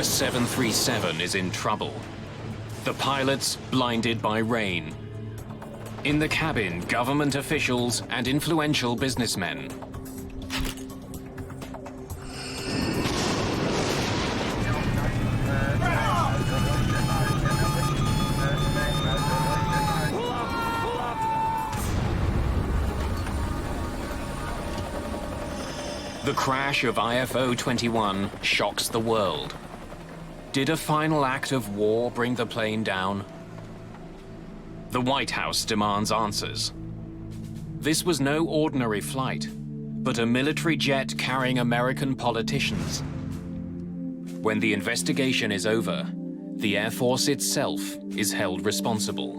A 737 is in trouble. The pilots blinded by rain. In the cabin, government officials and influential businessmen. The crash of IFO-21 shocks the world. Did a final act of war bring the plane down? The White House demands answers. This was no ordinary flight, but a military jet carrying American politicians. When the investigation is over, the Air Force itself is held responsible.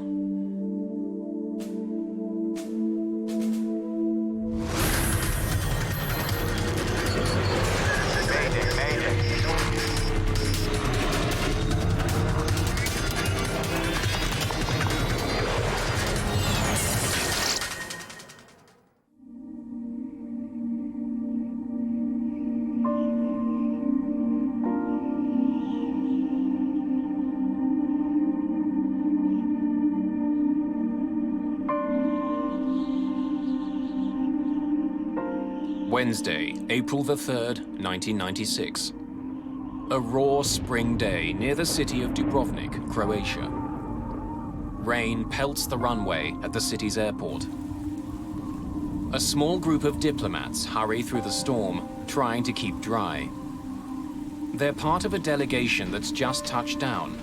Wednesday, April the 3rd, 1996. A raw spring day near the city of Dubrovnik, Croatia. Rain pelts the runway at the city's airport. A small group of diplomats hurry through the storm, trying to keep dry. They're part of a delegation that's just touched down.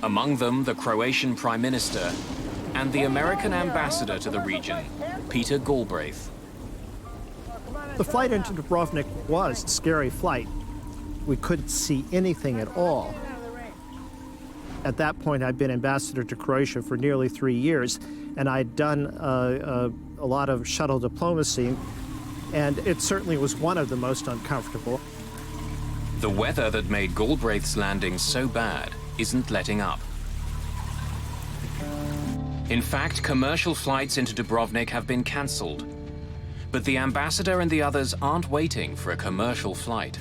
Among them, the Croatian Prime Minister and the American ambassador to the region, Peter Galbraith. The flight into Dubrovnik was a scary flight. We couldn't see anything at all. At that point, I'd been ambassador to Croatia for nearly 3 years, and I'd done a lot of shuttle diplomacy, and it certainly was one of the most uncomfortable. The weather that made Galbraith's landing so bad isn't letting up. In fact, commercial flights into Dubrovnik have been cancelled. But the ambassador and the others aren't waiting for a commercial flight.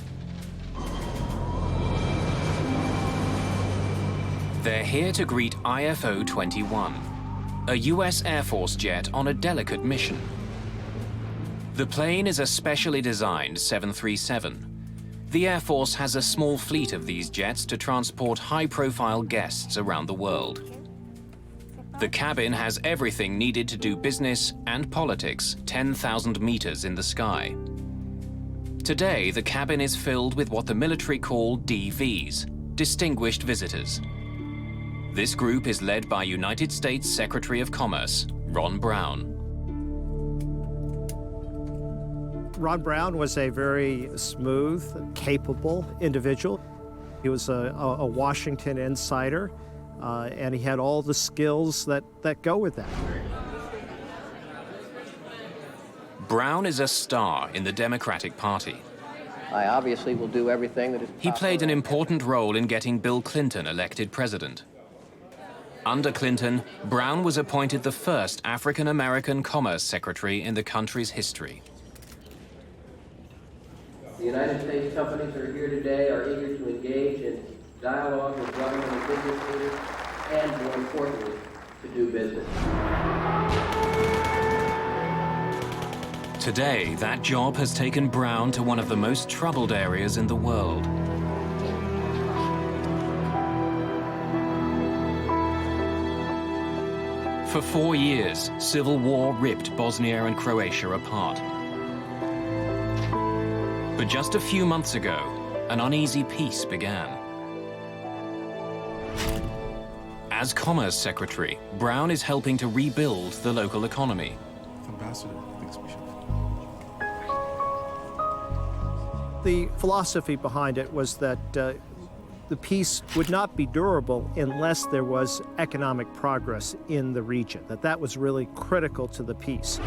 They're here to greet IFO-21, a US Air Force jet on a delicate mission. The plane is a specially designed 737. The Air Force has a small fleet of these jets to transport high-profile guests around the world. The cabin has everything needed to do business and politics 10,000 meters in the sky. Today, the cabin is filled with what the military call DVs, Distinguished Visitors. This group is led by United States Secretary of Commerce, Ron Brown. Ron Brown was a very smooth, capable individual. He was a Washington insider. And he had all the skills that go with that. Brown is a star in the Democratic Party. I obviously will do everything that is He played an important role in getting Bill Clinton elected president. Under Clinton, Brown was appointed the first African-American Commerce Secretary in the country's history. The United States companies that are here today are eager to engage in dialogue with government and business leaders, and more importantly, to do business. Today, that job has taken Brown to one of the most troubled areas in the world. For 4 years, civil war ripped Bosnia and Croatia apart. But just a few months ago, an uneasy peace began. As Commerce Secretary, Brown is helping to rebuild the local economy. Ambassador thinks we should. The philosophy behind it was that the peace would not be durable unless there was economic progress in the region, that was really critical to the peace.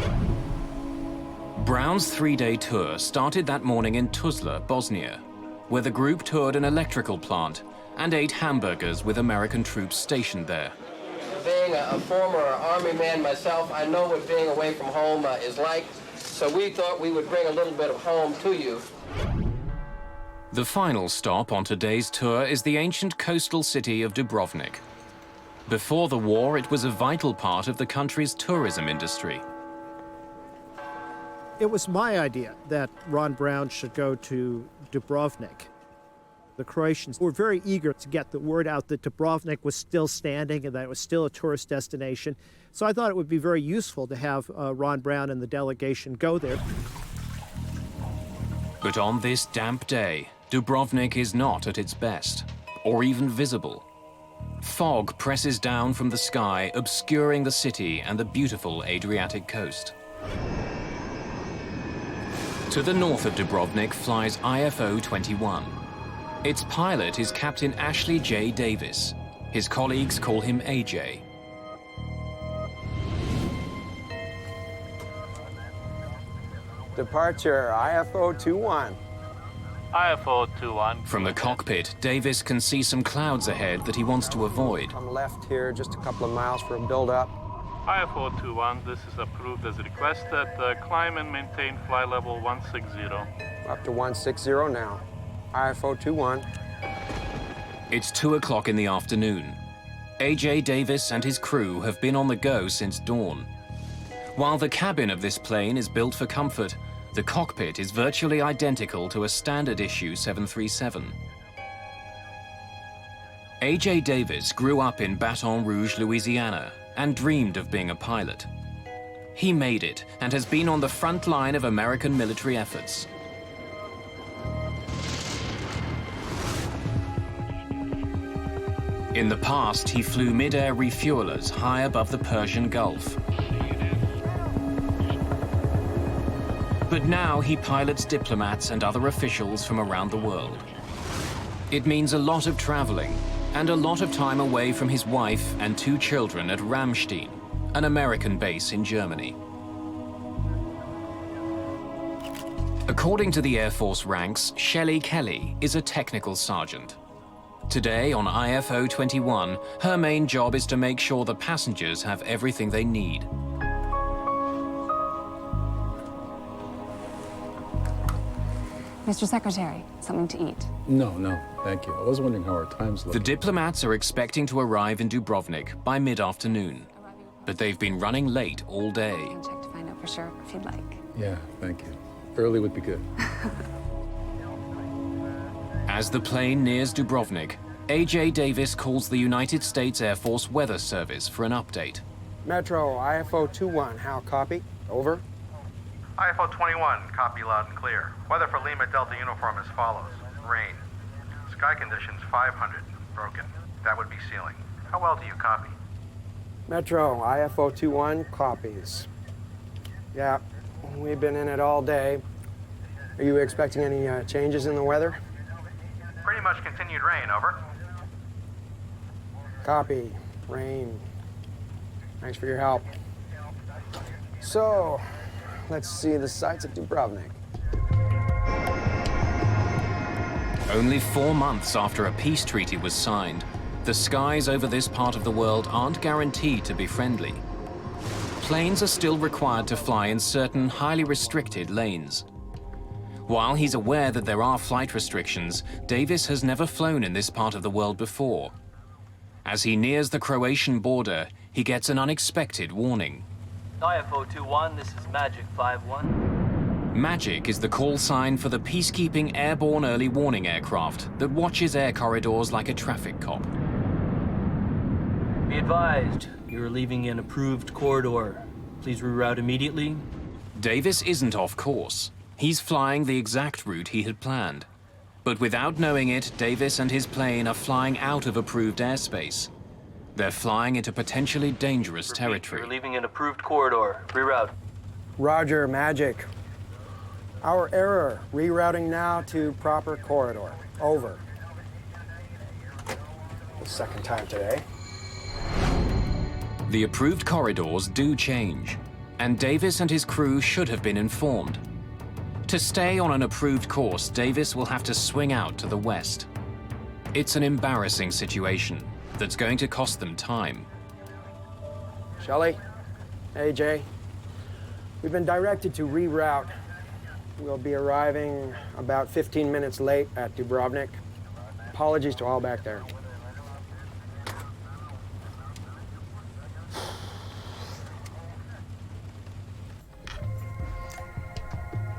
Brown's 3-day tour started that morning in Tuzla, Bosnia, where the group toured an electrical plant and ate hamburgers with American troops stationed there. Being a former Army man myself, I know what being away from home is like, so we thought we would bring a little bit of home to you. The final stop on today's tour is the ancient coastal city of Dubrovnik. Before the war, it was a vital part of the country's tourism industry. It was my idea that Ron Brown should go to Dubrovnik. The Croatians were very eager to get the word out that Dubrovnik was still standing and that it was still a tourist destination. So I thought it would be very useful to have Ron Brown and the delegation go there. But on this damp day, Dubrovnik is not at its best, or even visible. Fog presses down from the sky, obscuring the city and the beautiful Adriatic coast. To the north of Dubrovnik flies IFO 21. Its pilot is Captain Ashley J. Davis. His colleagues call him AJ. Departure, IFO 21. IFO 21. From the cockpit, Davis can see some clouds ahead that he wants to avoid. I'm left here just a couple of miles for a build-up. IFO 21, this is approved as requested. Climb and maintain flight level 160. Up to 160 now. IFO 21. It's 2 o'clock in the afternoon. AJ Davis and his crew have been on the go since dawn. While the cabin of this plane is built for comfort, the cockpit is virtually identical to a standard issue 737. AJ Davis grew up in Baton Rouge, Louisiana, and dreamed of being a pilot. He made it and has been on the front line of American military efforts. In the past, he flew mid-air refuelers high above the Persian Gulf. But now he pilots diplomats and other officials from around the world. It means a lot of traveling and a lot of time away from his wife and 2 children at Ramstein, an American base in Germany. According to the Air Force ranks, Shelley Kelly is a technical sergeant. Today on IFO 21, her main job is to make sure the passengers have everything they need. Mr. Secretary, something to eat. No, thank you. I was wondering how our time's The looking. diplomats are expecting to arrive in Dubrovnik by mid-afternoon, but they've been running late all day. I can check to find out for sure if you'd like. Yeah, thank you. Early would be good. As the plane nears Dubrovnik, AJ Davis calls the United States Air Force Weather Service for an update. Metro, IFO 21, how copy? Over. IFO 21, copy loud and clear. Weather for Lima Delta uniform as follows. Rain. Sky conditions 500, broken. That would be ceiling. How well do you copy? Metro, IFO 21, copies. Yeah, we've been in it all day. Are you expecting any changes in the weather? Pretty much continued rain, over. Copy, rain. Thanks for your help. So, let's see the sights of Dubrovnik. Only 4 months after a peace treaty was signed, the skies over this part of the world aren't guaranteed to be friendly. Planes are still required to fly in certain highly restricted lanes. While he's aware that there are flight restrictions, Davis has never flown in this part of the world before. As he nears the Croatian border, he gets an unexpected warning. IFO 21, this is Magic 51. Magic is the call sign for the peacekeeping airborne early warning aircraft that watches air corridors like a traffic cop. Be advised, you're leaving an approved corridor. Please reroute immediately. Davis isn't off course. He's flying the exact route he had planned. But without knowing it, Davis and his plane are flying out of approved airspace. They're flying into potentially dangerous Repeat, territory. You're leaving an approved corridor. Reroute. Roger, Magic. Our error, rerouting now to proper corridor. Over. The second time today. The approved corridors do change, and Davis and his crew should have been informed. To stay on an approved course, Davis will have to swing out to the west. It's an embarrassing situation that's going to cost them time. Shelley, AJ, we've been directed to reroute. We'll be arriving about 15 minutes late at Dubrovnik. Apologies to all back there.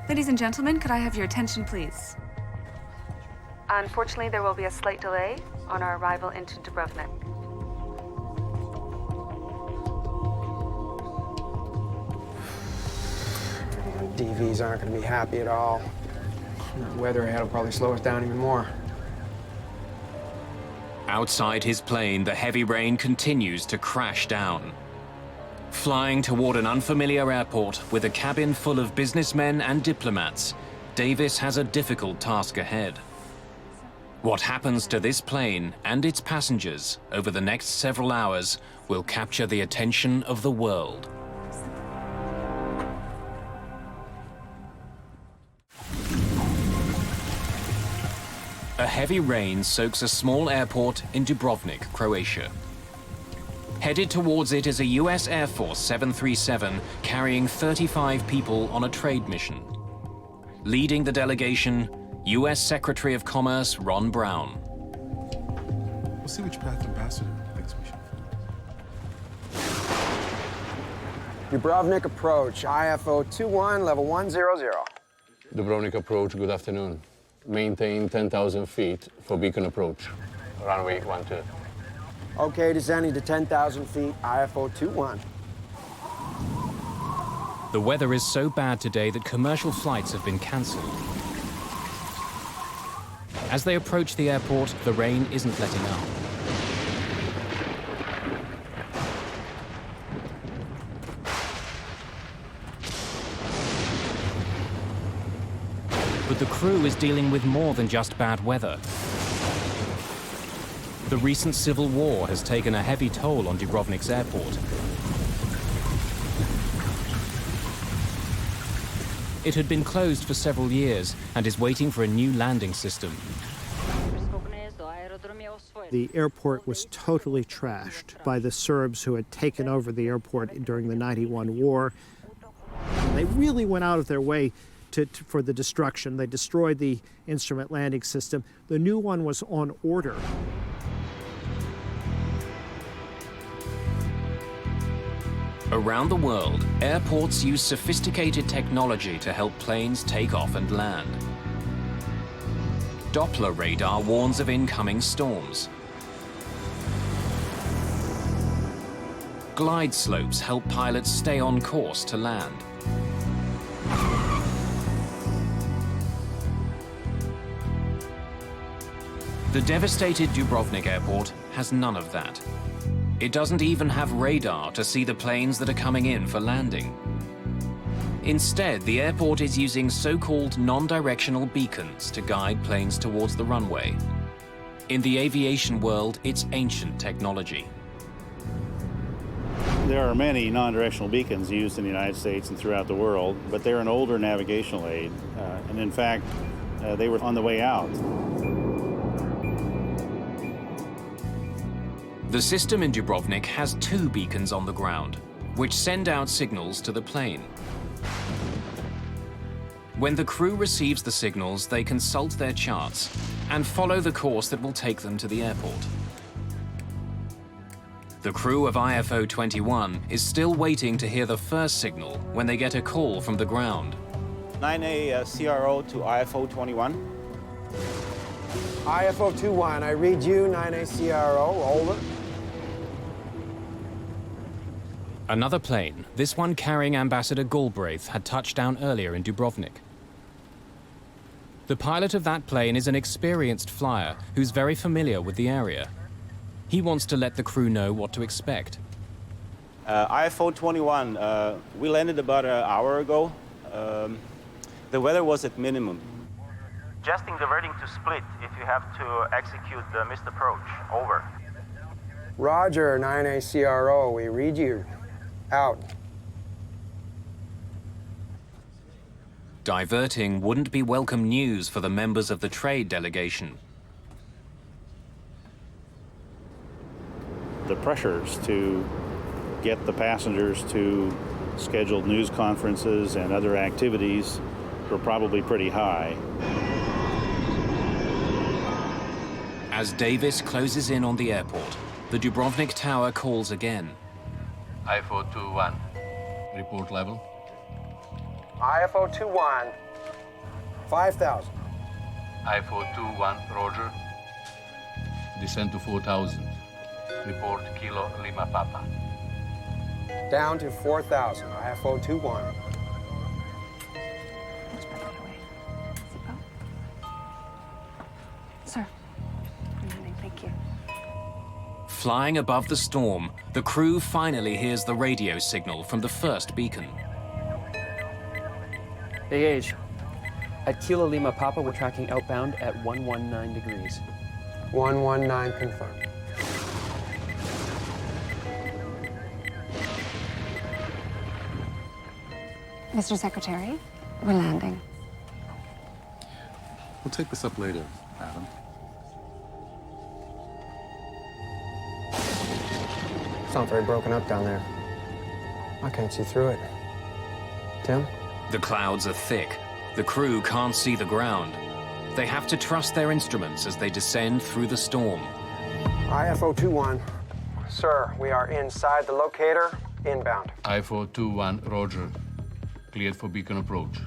Ladies and gentlemen, could I have your attention, please? Unfortunately, there will be a slight delay on our arrival into Dubrovnik. DVs aren't going to be happy at all. The weather ahead will probably slow us down even more. Outside his plane, the heavy rain continues to crash down. Flying toward an unfamiliar airport with a cabin full of businessmen and diplomats, Davis has a difficult task ahead. What happens to this plane and its passengers over the next several hours will capture the attention of the world. A heavy rain soaks a small airport in Dubrovnik, Croatia. Headed towards it is a US Air Force 737 carrying 35 people on a trade mission. Leading the delegation, US Secretary of Commerce Ron Brown. We'll see which path the ambassador thinks we should follow. Dubrovnik approach, IFO 21, level 100. Dubrovnik approach, good afternoon. Maintain 10,000 feet for beacon approach. Runway 12. Okay, descending to 10,000 feet, IFO 21. The weather is so bad today that commercial flights have been cancelled. As they approach the airport, the rain isn't letting up. But the crew is dealing with more than just bad weather. The recent civil war has taken a heavy toll on Dubrovnik's airport. It had been closed for several years and is waiting for a new landing system. The airport was totally trashed by the Serbs who had taken over the airport during the '91 war. They really went out of their way for the destruction. They destroyed the instrument landing system. The new one was on order. Around the world, airports use sophisticated technology to help planes take off and land. Doppler radar warns of incoming storms. Glide slopes help pilots stay on course to land. The devastated Dubrovnik airport has none of that. It doesn't even have radar to see the planes that are coming in for landing. Instead, the airport is using so-called non-directional beacons to guide planes towards the runway. In the aviation world, it's ancient technology. There are many non-directional beacons used in the United States and throughout the world, but they're an older navigational aid, and in fact, they were on the way out. The system in Dubrovnik has 2 beacons on the ground, which send out signals to the plane. When the crew receives the signals, they consult their charts and follow the course that will take them to the airport. The crew of IFO 21 is still waiting to hear the first signal when they get a call from the ground. 9A CRO to IFO 21. IFO 21, I read you, 9A CRO, over. Another plane, this one carrying Ambassador Galbraith, had touched down earlier in Dubrovnik. The pilot of that plane is an experienced flyer who's very familiar with the area. He wants to let the crew know what to expect. IFO 21, we landed about an hour ago. The weather was at minimum. Adjusting the wording to split if you have to execute the missed approach. Over. Roger, 9A CRO, we read you. Out. Diverting wouldn't be welcome news for the members of the trade delegation. The pressures to get the passengers to scheduled news conferences and other activities were probably pretty high. As Davis closes in on the airport, the Dubrovnik tower calls again. IFO 21. Report level. IFO 21, 5,000. IFO 21, roger. Descend to 4,000. Report Kilo Lima Papa. Down to 4,000, IFO 21. Sir, I'm landing, thank you. Flying above the storm, the crew finally hears the radio signal from the first beacon. AH, at Kilo Lima Papa, we're tracking outbound at 119 degrees. 119 confirmed. Mr. Secretary, we're landing. We'll take this up later, Adam. It's not very broken up down there. I can't see through it. Tim? The clouds are thick. The crew can't see the ground. They have to trust their instruments as they descend through the storm. IFO 21. Sir, we are inside the locator, inbound. IFO 21, roger. Cleared for beacon approach.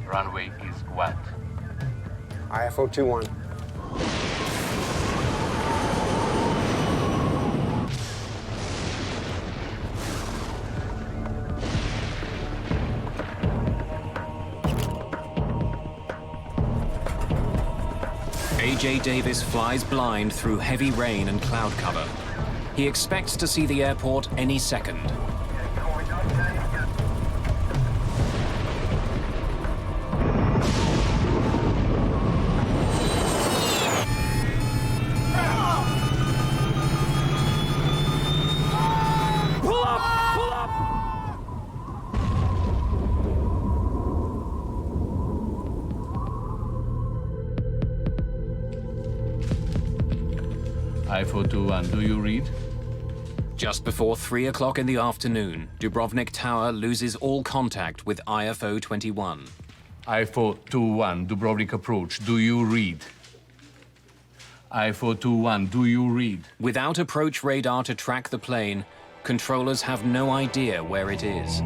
Runway is wet. IFO 21. A.J. Davis flies blind through heavy rain and cloud cover. He expects to see the airport any second. IFO 21, do you read? Just before 3 o'clock in the afternoon, Dubrovnik Tower loses all contact with IFO 21. IFO 21, Dubrovnik approach, do you read? IFO 21, do you read? Without approach radar to track the plane, controllers have no idea where it is.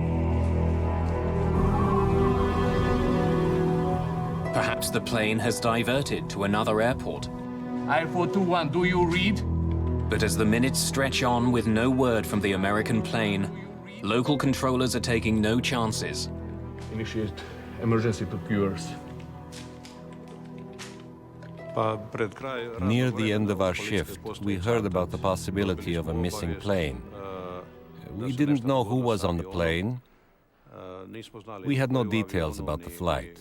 Perhaps the plane has diverted to another airport. IFO 21, do you read? But as the minutes stretch on with no word from the American plane, local controllers are taking no chances. Initiate emergency procedures. Near the end of our shift, we heard about the possibility of a missing plane. We didn't know who was on the plane. We had no details about the flight.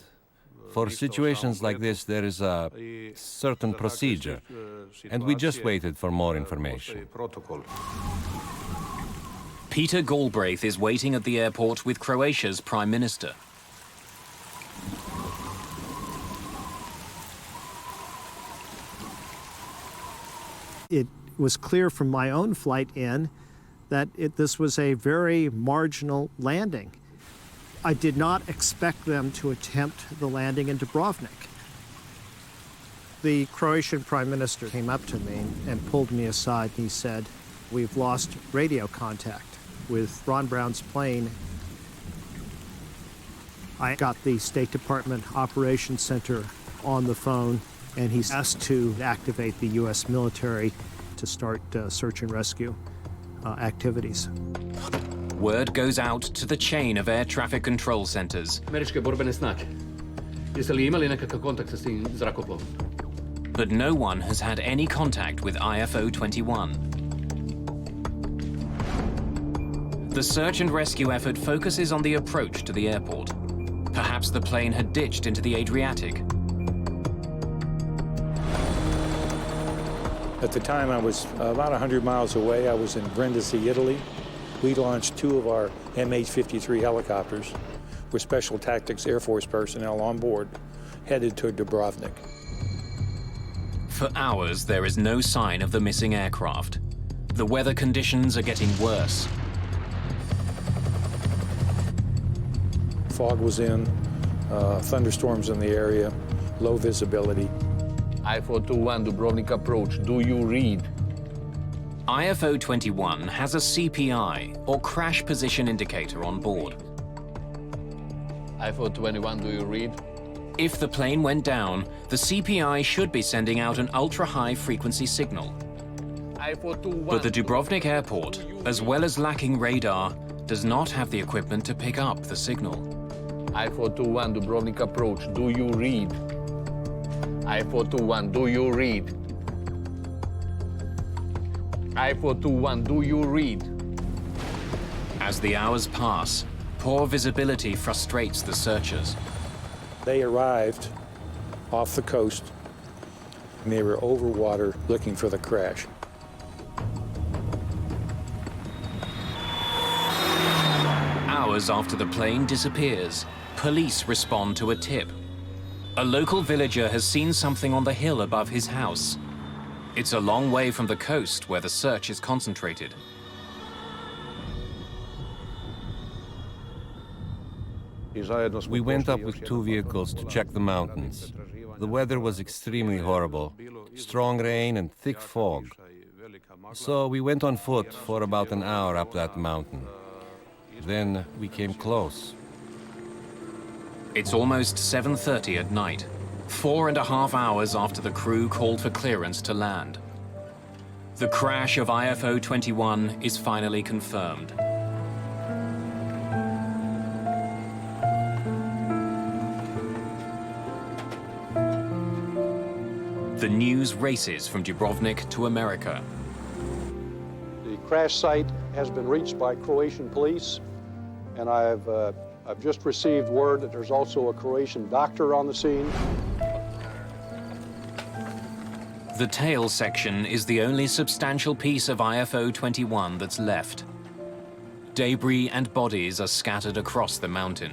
For situations like this, there is a certain procedure, and we just waited for more information. Peter Galbraith is waiting at the airport with Croatia's Prime Minister. It was clear from my own flight in that this was a very marginal landing. I did not expect them to attempt the landing in Dubrovnik. The Croatian Prime Minister came up to me and pulled me aside and he said, "We've lost radio contact with Ron Brown's plane." I got the State Department Operations Center on the phone and he's asked to activate the U.S. military to start search and rescue activities. Word goes out to the chain of air traffic control centers. Američke borbene snage. Jeste li imali nekakav kontakt sa tim zrakoplovom? But no one has had any contact with IFO 21. The search and rescue effort focuses on the approach to the airport. Perhaps the plane had ditched into the Adriatic. At the time, I was about 100 miles away. I was in Brindisi, Italy. We launched 2 of our MH-53 helicopters with Special Tactics Air Force personnel on board, headed to Dubrovnik. For hours, there is no sign of the missing aircraft. The weather conditions are getting worse. Fog was in, thunderstorms in the area, low visibility. I-421 Dubrovnik approach, do you read? IFO 21 has a CPI, or crash position indicator, on board. I-421, do you read? If the plane went down, the CPI should be sending out an ultra-high frequency signal. I-421. But the Dubrovnik airport, as well as lacking radar, does not have the equipment to pick up the signal. I-421 Dubrovnik approach, do you read? I-421, do you read? I-421, do you read? As the hours pass, poor visibility frustrates the searchers. They arrived off the coast, and they were over water looking for the crash. Hours after the plane disappears, police respond to a tip. A local villager has seen something on the hill above his house. It's a long way from the coast where the search is concentrated. We went up with 2 vehicles to check the mountains. The weather was extremely horrible. Strong rain and thick fog. So we went on foot for about an hour up that mountain. Then we came close. It's almost 7:30 at night, 4.5 hours after the crew called for clearance to land. The crash of IFO 21 is finally confirmed. The news races from Dubrovnik to America. The crash site has been reached by Croatian police, and I've just received word that there's also a Croatian doctor on the scene. The tail section is the only substantial piece of IFO 21 that's left. Debris and bodies are scattered across the mountain.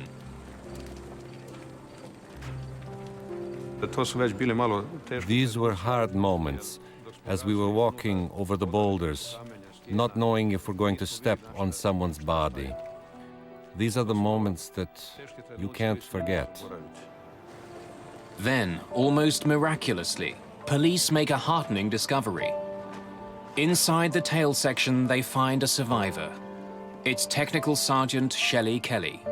These were hard moments as we were walking over the boulders, not knowing if we're going to step on someone's body. These are the moments that you can't forget. Then, almost miraculously, police make a heartening discovery. Inside the tail section, they find a survivor. It's Technical Sergeant Shelley Kelly.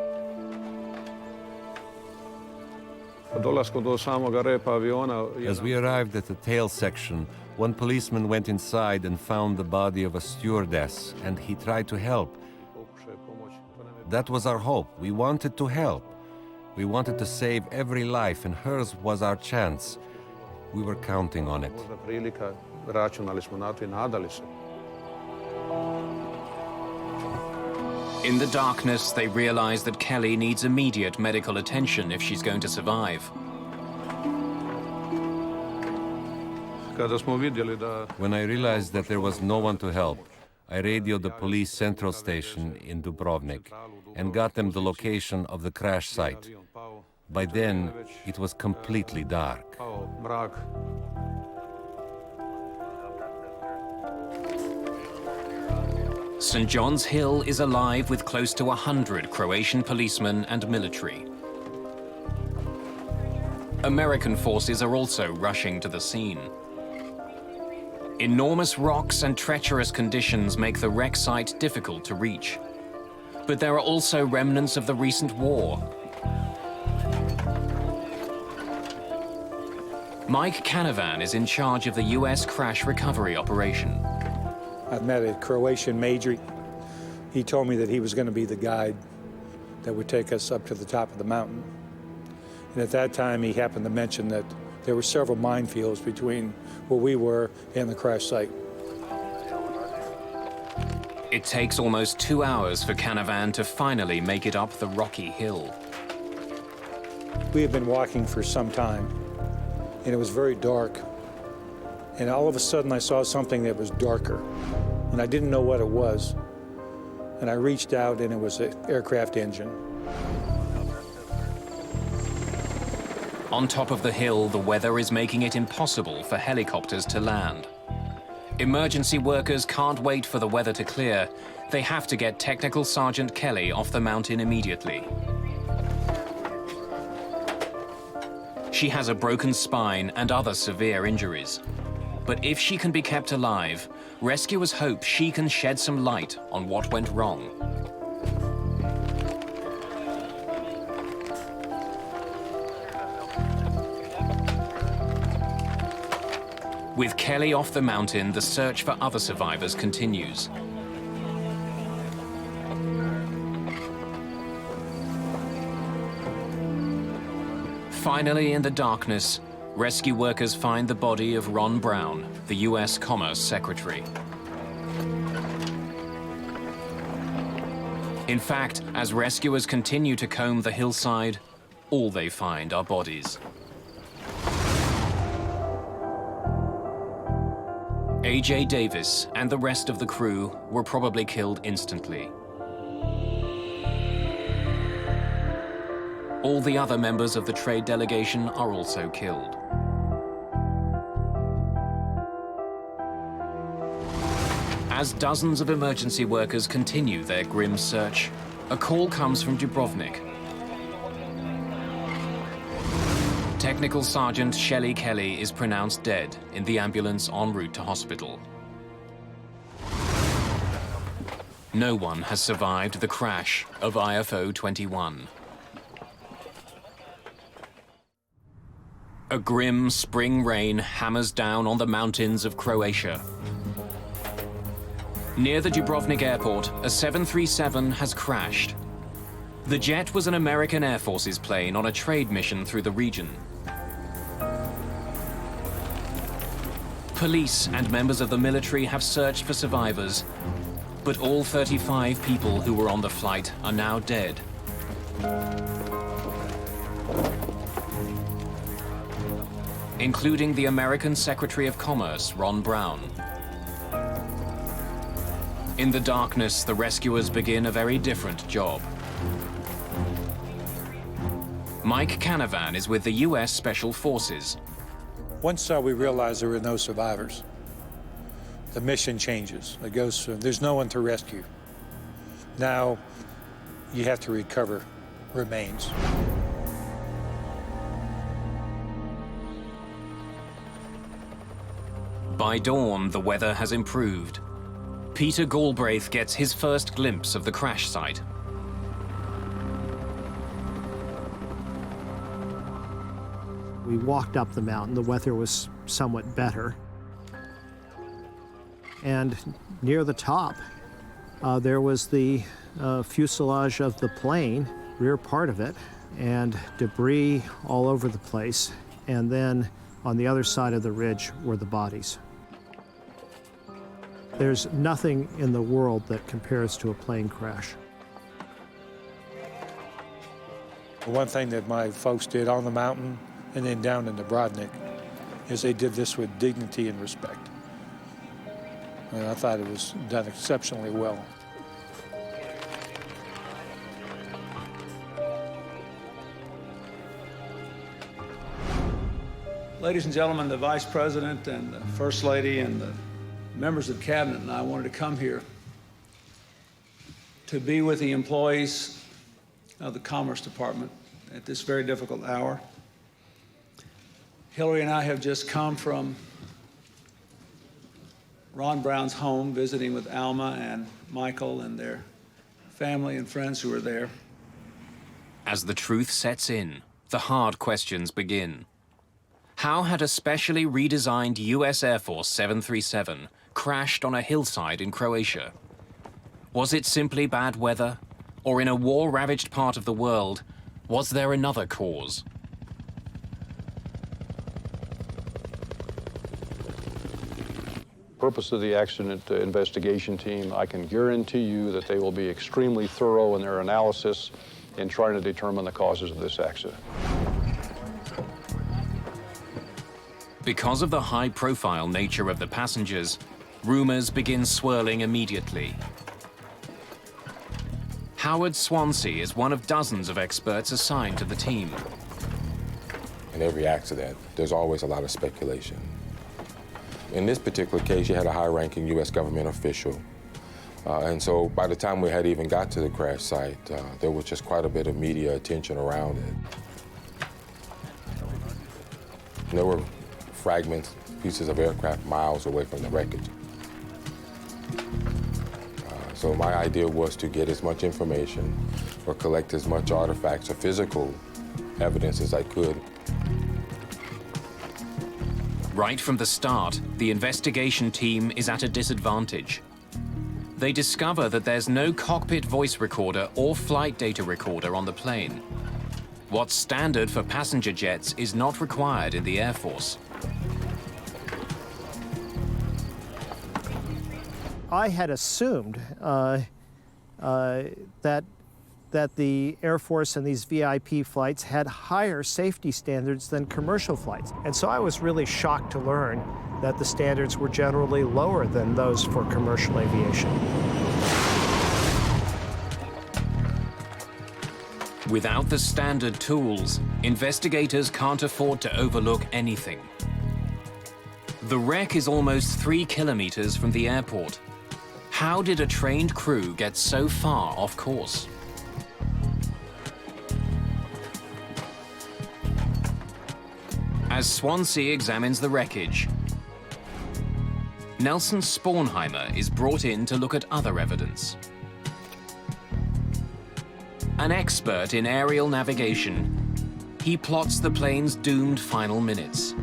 As we arrived at the tail section, one policeman went inside and found the body of a stewardess, and he tried to help. That was our hope. We wanted to help. We wanted to save every life, and hers was our chance. We were counting on it. In the darkness, they realize that Kelly needs immediate medical attention if she's going to survive. When I realized that there was no one to help, I radioed the police central station in Dubrovnik and got them the location of the crash site. By then, it was completely dark. St. John's Hill is alive with close to 100 Croatian policemen and military. American forces are also rushing to the scene. Enormous rocks and treacherous conditions make the wreck site difficult to reach. But there are also remnants of the recent war. Mike Canavan is in charge of the U.S. crash recovery operation. I met a Croatian major. He told me that he was going to be the guide that would take us up to the top of the mountain. And at that time, he happened to mention that there were several minefields between where we were and the crash site. It takes almost 2 hours for Canavan to finally make it up the rocky hill. We had been walking for some time, and it was very dark. And all of a sudden, I saw something that was darker, and I didn't know what it was. And I reached out, and it was an aircraft engine. On top of the hill, the weather is making it impossible for helicopters to land. Emergency workers can't wait for the weather to clear. They have to get Technical Sergeant Kelly off the mountain immediately. She has a broken spine and other severe injuries. But if she can be kept alive, rescuers hope she can shed some light on what went wrong. With Kelly off the mountain, the search for other survivors continues. Finally, in the darkness, rescue workers find the body of Ron Brown, the U.S. Commerce Secretary. In fact, as rescuers continue to comb the hillside, all they find are bodies. A.J. Davis and the rest of the crew were probably killed instantly. All the other members of the trade delegation are also killed. As dozens of emergency workers continue their grim search, a call comes from Dubrovnik. Technical Sergeant Shelley Kelly is pronounced dead in the ambulance en route to hospital. No one has survived the crash of IFO 21. A grim spring rain hammers down on the mountains of Croatia. Near the Dubrovnik airport, a 737 has crashed. The jet was an American Air Force's plane on a trade mission through the region. Police and members of the military have searched for survivors, but all 35 people who were on the flight are now dead. Including the American Secretary of Commerce, Ron Brown. In the darkness, the rescuers begin a very different job. Mike Canavan is with the U.S. Special Forces. Once we realized there were no survivors, the mission changes. It goes from there's no one to rescue. Now you have to recover remains. By dawn, the weather has improved. Peter Galbraith gets his first glimpse of the crash site. We walked up the mountain. The weather was somewhat better. And near the top, there was the fuselage of the plane, rear part of it, and debris all over the place. And then on the other side of the ridge were the bodies. There's nothing in the world that compares to a plane crash. One thing that my folks did on the mountain and then down in Dubrovnik is they did this with dignity and respect. And I thought it was done exceptionally well. Ladies and gentlemen, the Vice President and the First Lady and the members of Cabinet and I wanted to come here to be with the employees of the Commerce Department at this very difficult hour. Hillary and I have just come from Ron Brown's home, visiting with Alma and Michael and their family and friends who are there. As the truth sets in, the hard questions begin. How had a specially redesigned U.S. Air Force 737 crashed on a hillside in Croatia? Was it simply bad weather? Or in a war-ravaged part of the world, was there another cause? Purpose of the accident investigation team, I can guarantee you that they will be extremely thorough in their analysis in trying to determine the causes of this accident. Because of the high-profile nature of the passengers, rumors begin swirling immediately. Howard Swansea is one of dozens of experts assigned to the team. In every accident, there's always a lot of speculation. In this particular case, you had a high-ranking U.S. government official. And so by the time we had even got to the crash site, there was just quite a bit of media attention around it. And there were fragments, pieces of aircraft miles away from the wreckage. So my idea was to get as much information or collect as much artifacts or physical evidence as I could. Right from the start, the investigation team is at a disadvantage. They discover that there's no cockpit voice recorder or flight data recorder on the plane. What's standard for passenger jets is not required in the Air Force. I had assumed that the Air Force and these VIP flights had higher safety standards than commercial flights. And so I was really shocked to learn that the standards were generally lower than those for commercial aviation. Without the standard tools, investigators can't afford to overlook anything. The wreck is almost 3 kilometers from the airport. How did a trained crew get so far off course? As Swansea examines the wreckage, Nelson Spornheimer is brought in to look at other evidence. An expert in aerial navigation, he plots the plane's doomed final minutes.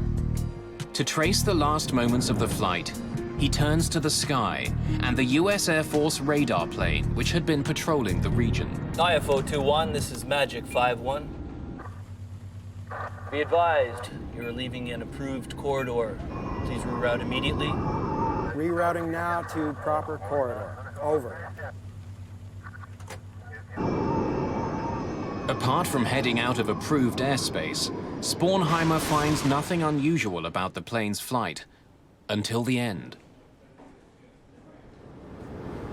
To trace the last moments of the flight, he turns to the sky and the US Air Force radar plane, which had been patrolling the region. IFO-21, this is Magic 5-1. Be advised, you're leaving an approved corridor. Please reroute immediately. Rerouting now to proper corridor. Over. Apart from heading out of approved airspace, Spornheimer finds nothing unusual about the plane's flight until the end.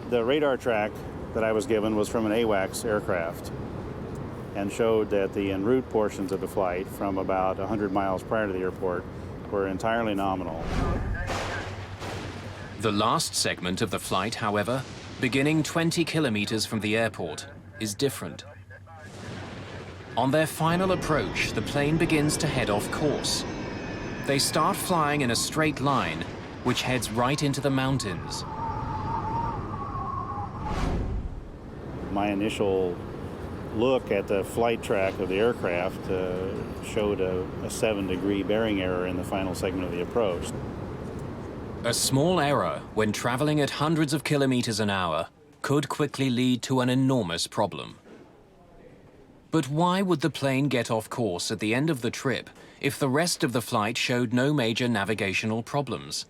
The radar track that I was given was from an AWACS aircraft and showed that the en route portions of the flight from about 100 miles prior to the airport were entirely nominal. The last segment of the flight, however, beginning 20 kilometers from the airport, is different. On their final approach, the plane begins to head off course. They start flying in a straight line, which heads right into the mountains. My initial look at the flight track of the aircraft showed a 7-degree bearing error in the final segment of the approach. A small error when traveling at hundreds of kilometers an hour could quickly lead to an enormous problem. But why would the plane get off course at the end of the trip if the rest of the flight showed no major navigational problems?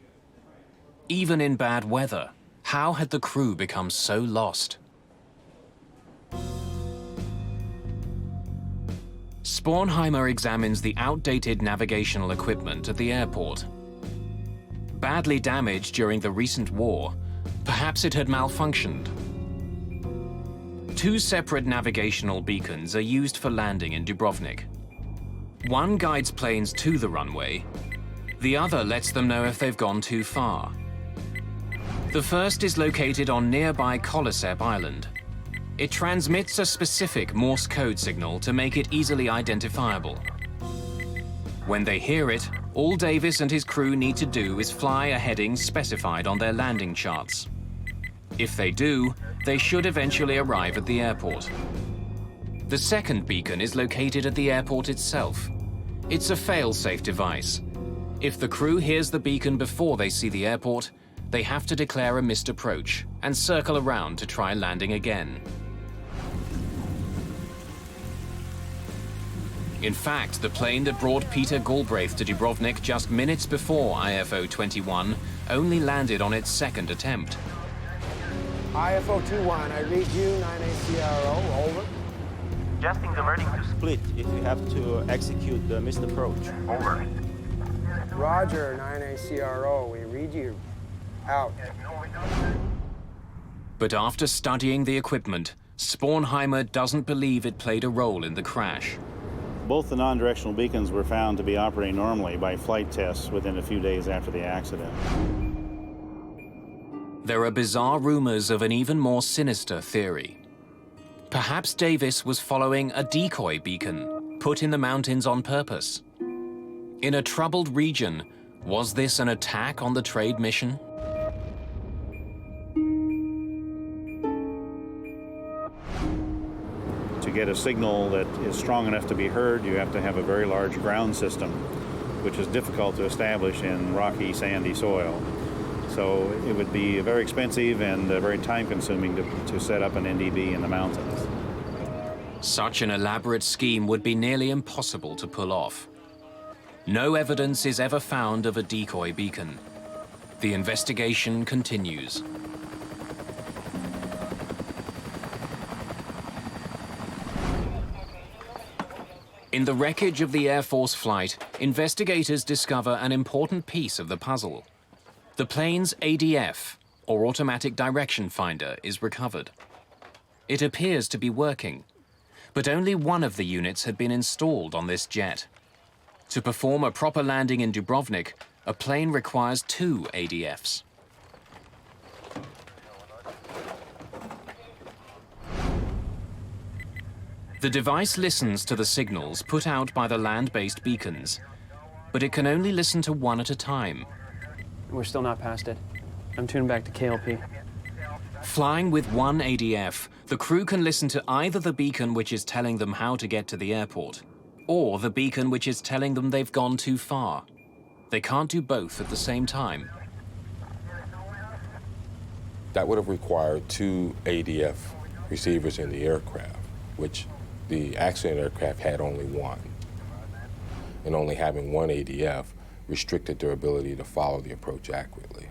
Even in bad weather, how had the crew become so lost? Spornheimer examines the outdated navigational equipment at the airport. Badly damaged during the recent war, perhaps it had malfunctioned. 2 separate navigational beacons are used for landing in Dubrovnik. One guides planes to the runway, the other lets them know if they've gone too far. The first is located on nearby Kolosep Island. It transmits a specific Morse code signal to make it easily identifiable. When they hear it, all Davis and his crew need to do is fly a heading specified on their landing charts. If they do, they should eventually arrive at the airport. The second beacon is located at the airport itself. It's a fail-safe device. If the crew hears the beacon before they see the airport, they have to declare a missed approach and circle around to try landing again. In fact, the plane that brought Peter Galbraith to Dubrovnik just minutes before IFO-21 only landed on its second attempt. IFO-21, I read you, 9ACRO, over. Suggesting the verdict to Split if you have to execute the missed approach. over. Roger, 9ACRO, we read you. Out. But after studying the equipment, Spornheimer doesn't believe it played a role in the crash. Both the non-directional beacons were found to be operating normally by flight tests within a few days after the accident. There are bizarre rumors of an even more sinister theory. Perhaps Davis was following a decoy beacon put in the mountains on purpose. In a troubled region, was this an attack on the trade mission? To get a signal that is strong enough to be heard, you have to have a very large ground system, which is difficult to establish in rocky, sandy soil. So it would be very expensive and very time-consuming to set up an NDB in the mountains. Such an elaborate scheme would be nearly impossible to pull off. No evidence is ever found of a decoy beacon. The investigation continues. In the wreckage of the Air Force flight, investigators discover an important piece of the puzzle. The plane's ADF, or automatic direction finder, is recovered. It appears to be working, but only one of the units had been installed on this jet. To perform a proper landing in Dubrovnik, a plane requires 2 ADFs. The device listens to the signals put out by the land-based beacons, but it can only listen to one at a time. We're still not past it. I'm tuning back to KLP. Flying with 1 ADF, the crew can listen to either the beacon which is telling them how to get to the airport, or the beacon which is telling them they've gone too far. They can't do both at the same time. That would have required 2 ADF receivers in the aircraft, which the accident aircraft had only 1. And only having 1 ADF restricted their ability to follow the approach accurately.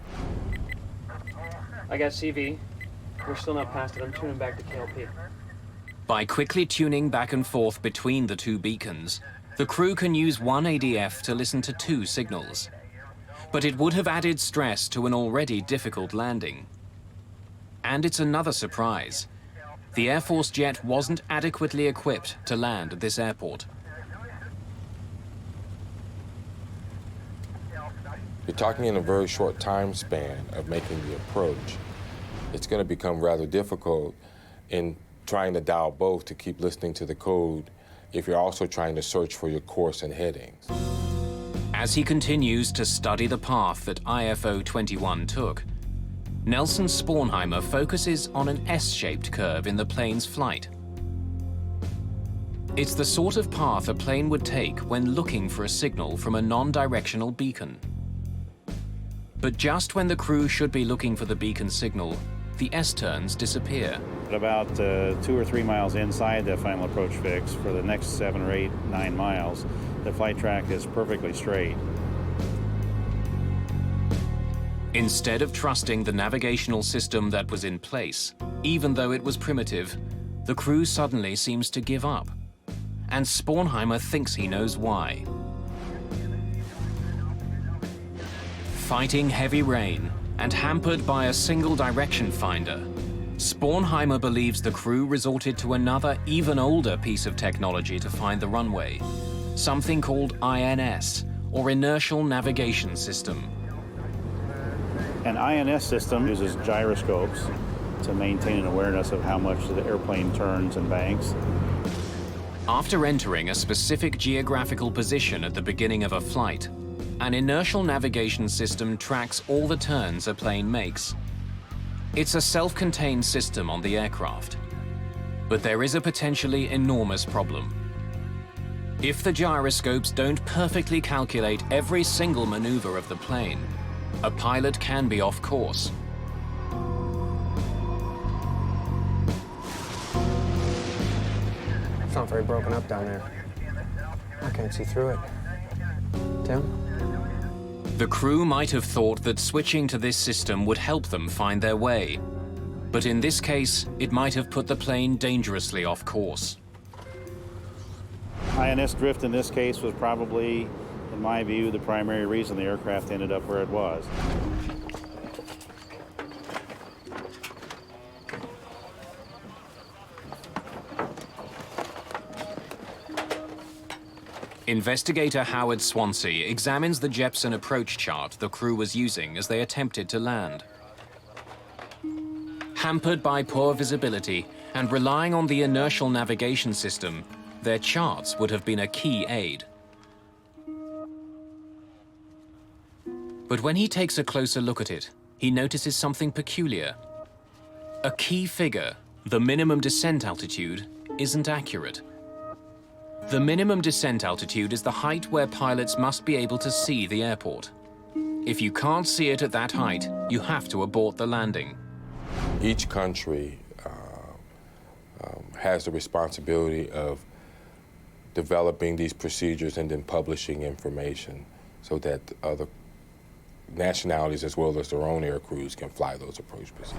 I got CV. We're still not past it. I'm tuning back to KLP. By quickly tuning back and forth between the 2 beacons, the crew can use 1 ADF to listen to 2 signals. But it would have added stress to an already difficult landing. And it's another surprise. The Air Force jet wasn't adequately equipped to land at this airport. You're talking in a very short time span of making the approach. It's going to become rather difficult in trying to dial both to keep listening to the code if you're also trying to search for your course and headings. As he continues to study the path that IFO 21 took, Nelson Spornheimer focuses on an S-shaped curve in the plane's flight. It's the sort of path a plane would take when looking for a signal from a non-directional beacon. But just when the crew should be looking for the beacon signal, the S-turns disappear. At about 2 or 3 miles inside the final approach fix, for the next 7 or 8, 9 miles, the flight track is perfectly straight. Instead of trusting the navigational system that was in place, even though it was primitive, the crew suddenly seems to give up. And Spornheimer thinks he knows why. Fighting heavy rain and hampered by a single direction finder, Spornheimer believes the crew resorted to another, even older piece of technology to find the runway, something called INS, or Inertial Navigation System. An INS system uses gyroscopes to maintain an awareness of how much the airplane turns and banks. After entering a specific geographical position at the beginning of a flight, an inertial navigation system tracks all the turns a plane makes. It's a self-contained system on the aircraft. But there is a potentially enormous problem. If the gyroscopes don't perfectly calculate every single maneuver of the plane, a pilot can be off course. It's not very broken up down there. I can't see through it. Tim? The crew might have thought that switching to this system would help them find their way. But in this case, it might have put the plane dangerously off course. INS drift in this case was probably, in my view, the primary reason the aircraft ended up where it was. Investigator Howard Swansea examines the Jeppson approach chart the crew was using as they attempted to land. Hampered by poor visibility and relying on the inertial navigation system, their charts would have been a key aid. But when he takes a closer look at it, he notices something peculiar. A key figure, the minimum descent altitude, isn't accurate. The minimum descent altitude is the height where pilots must be able to see the airport. If you can't see it at that height, you have to abort the landing. Each country has the responsibility of developing these procedures and then publishing information so that other nationalities as well as their own air crews can fly those approach procedures.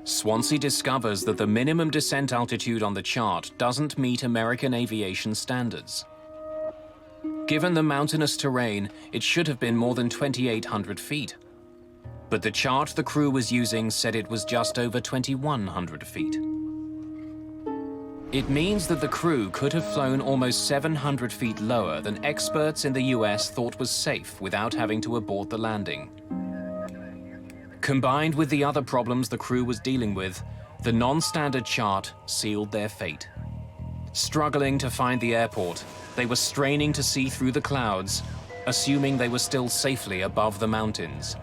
Swansea discovers that the minimum descent altitude on the chart doesn't meet American aviation standards. Given the mountainous terrain, it should have been more than 2,800 feet. But the chart the crew was using said it was just over 2,100 feet. It means that the crew could have flown almost 700 feet lower than experts in the US thought was safe without having to abort the landing. Combined with the other problems the crew was dealing with, the non-standard chart sealed their fate. Struggling to find the airport, they were straining to see through the clouds, assuming they were still safely above the mountains.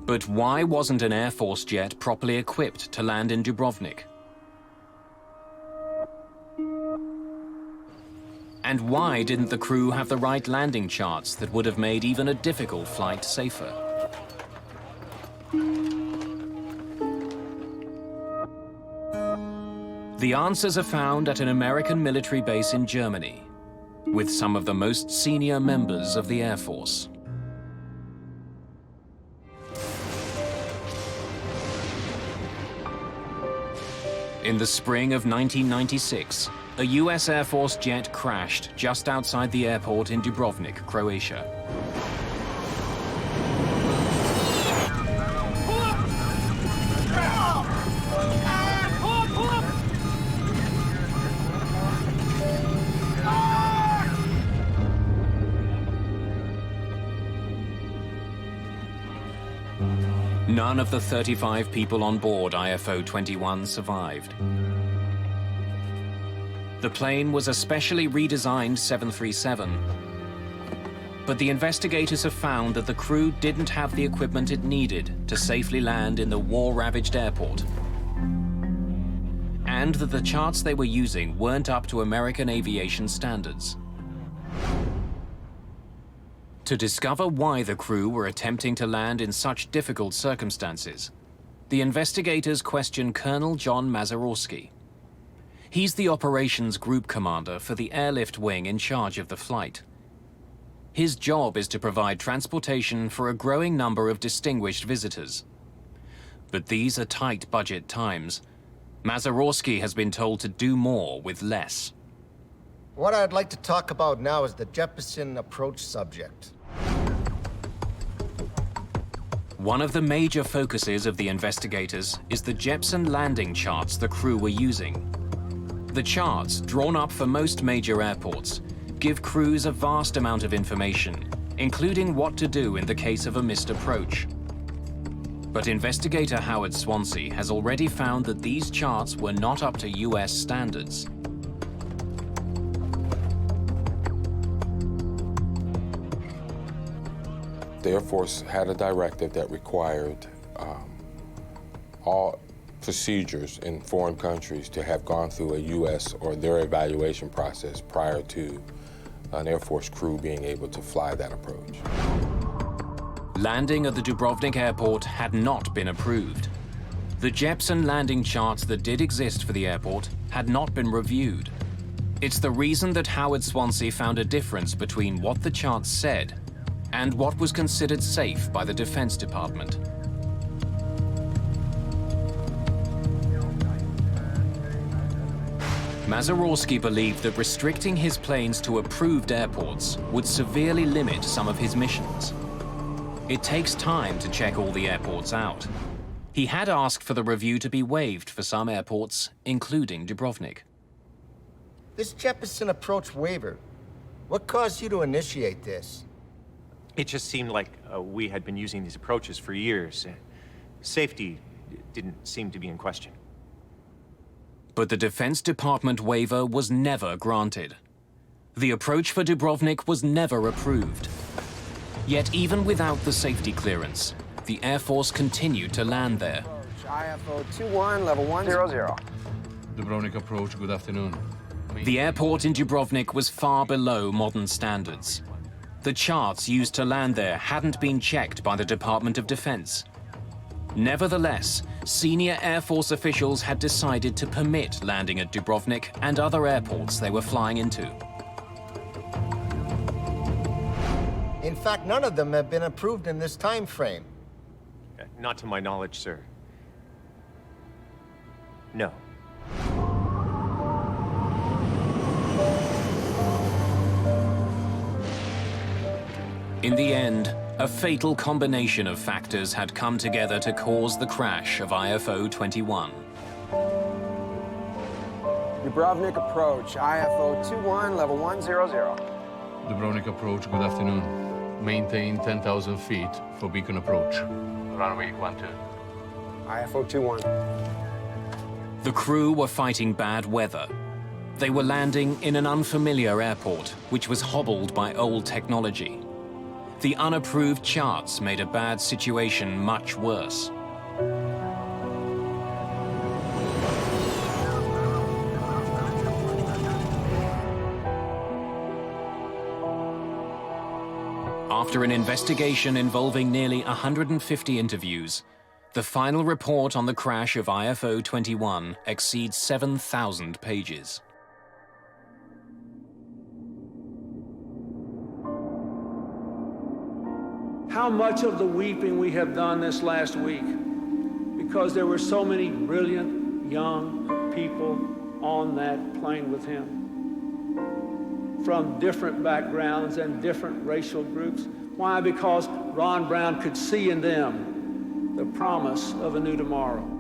But why wasn't an Air Force jet properly equipped to land in Dubrovnik? And why didn't the crew have the right landing charts that would have made even a difficult flight safer? The answers are found at an American military base in Germany, with some of the most senior members of the Air Force. In the spring of 1996, a US Air Force jet crashed just outside the airport in Dubrovnik, Croatia. None of the 35 people on board IFO-21 survived. The plane was a specially redesigned 737, but the investigators have found that the crew didn't have the equipment it needed to safely land in the war-ravaged airport, and that the charts they were using weren't up to American aviation standards. To discover why the crew were attempting to land in such difficult circumstances, the investigators questioned Colonel John Mazurowski. He's the operations group commander for the airlift wing in charge of the flight. His job is to provide transportation for a growing number of distinguished visitors. But these are tight budget times. Mazurowski has been told to do more with less. What I'd like to talk about now is the Jeppesen approach subject. One of the major focuses of the investigators is the Jeppesen landing charts the crew were using. The charts, drawn up for most major airports, give crews a vast amount of information, including what to do in the case of a missed approach. But investigator Howard Swansea has already found that these charts were not up to US standards. The Air Force had a directive that required all procedures in foreign countries to have gone through a U.S. or their evaluation process prior to an Air Force crew being able to fly that approach. Landing at the Dubrovnik airport had not been approved. The Jeppesen landing charts that did exist for the airport had not been reviewed. It's the reason that Howard Swansea found a difference between what the charts said and what was considered safe by the Defense Department. Mazurowski believed that restricting his planes to approved airports would severely limit some of his missions. It takes time to check all the airports out. He had asked for the review to be waived for some airports, including Dubrovnik. This Jeppesen approach waiver, What caused you to initiate this? It just seemed like we had been using these approaches for years. Safety didn't seem to be in question. But the Defense Department waiver was never granted. The approach for Dubrovnik was never approved. Yet even without the safety clearance, the Air Force continued to land there. IFO 21, level 100. Dubrovnik approach, good afternoon. The airport in Dubrovnik was far below modern standards. The charts used to land there hadn't been checked by the Department of Defense. Nevertheless, senior Air Force officials had decided to permit landing at Dubrovnik and other airports they were flying into. In fact, none of them have been approved in this time frame. Not to my knowledge, sir. No. In the end, a fatal combination of factors had come together to cause the crash of IFO 21. Dubrovnik approach, IFO 21, level 100. Dubrovnik approach, good afternoon. Maintain 10,000 feet for beacon approach. Runway 12. IFO 21. The crew were fighting bad weather. They were landing in an unfamiliar airport, which was hobbled by old technology. The unapproved charts made a bad situation much worse. After an investigation involving nearly 150 interviews, the final report on the crash of IFO 21 exceeds 7,000 pages. How much of the weeping we have done this last week because there were so many brilliant young people on that plane with him from different backgrounds and different racial groups. Why? Because Ron Brown could see in them the promise of a new tomorrow.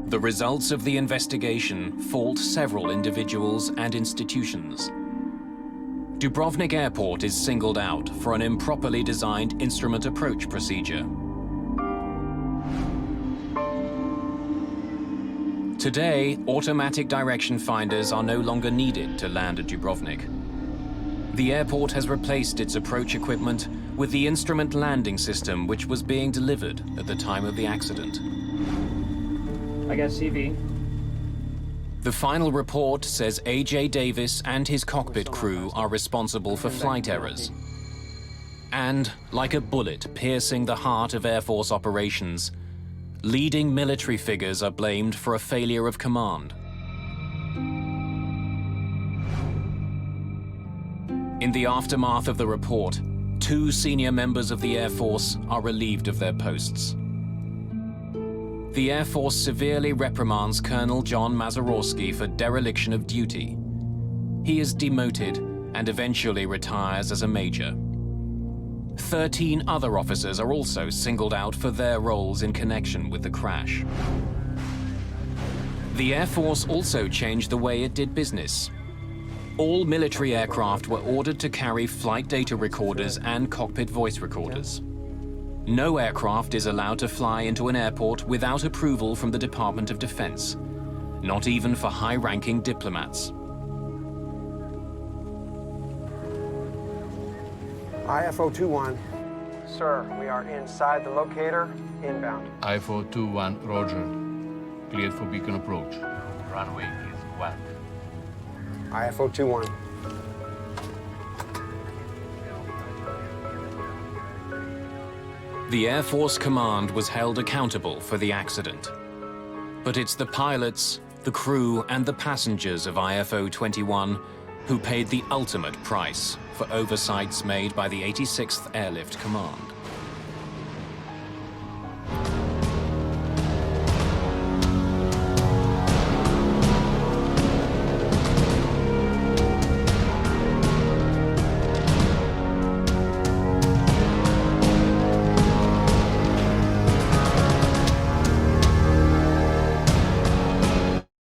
The results of the investigation fault several individuals and institutions. Dubrovnik Airport is singled out for an improperly designed instrument approach procedure. Today, automatic direction finders are no longer needed to land at Dubrovnik. The airport has replaced its approach equipment with the instrument landing system which was being delivered at the time of the accident. I got CV. The final report says A.J. Davis and his cockpit crew are responsible for flight errors. And, like a bullet piercing the heart of Air Force operations, leading military figures are blamed for a failure of command. In the aftermath of the report, 2 senior members of the Air Force are relieved of their posts. The Air Force severely reprimands Colonel John Mazurowski for dereliction of duty. He is demoted and eventually retires as a major. 13 other officers are also singled out for their roles in connection with the crash. The Air Force also changed the way it did business. All military aircraft were ordered to carry flight data recorders and cockpit voice recorders. No aircraft is allowed to fly into an airport without approval from the Department of Defense, not even for high-ranking diplomats. IFO 21. Sir, we are inside the locator, inbound. IFO 21, roger. Cleared for beacon approach. Runway is 12. IFO 21. The Air Force Command was held accountable for the accident. But it's the pilots, the crew, and the passengers of IFO 21 who paid the ultimate price for oversights made by the 86th Airlift Command.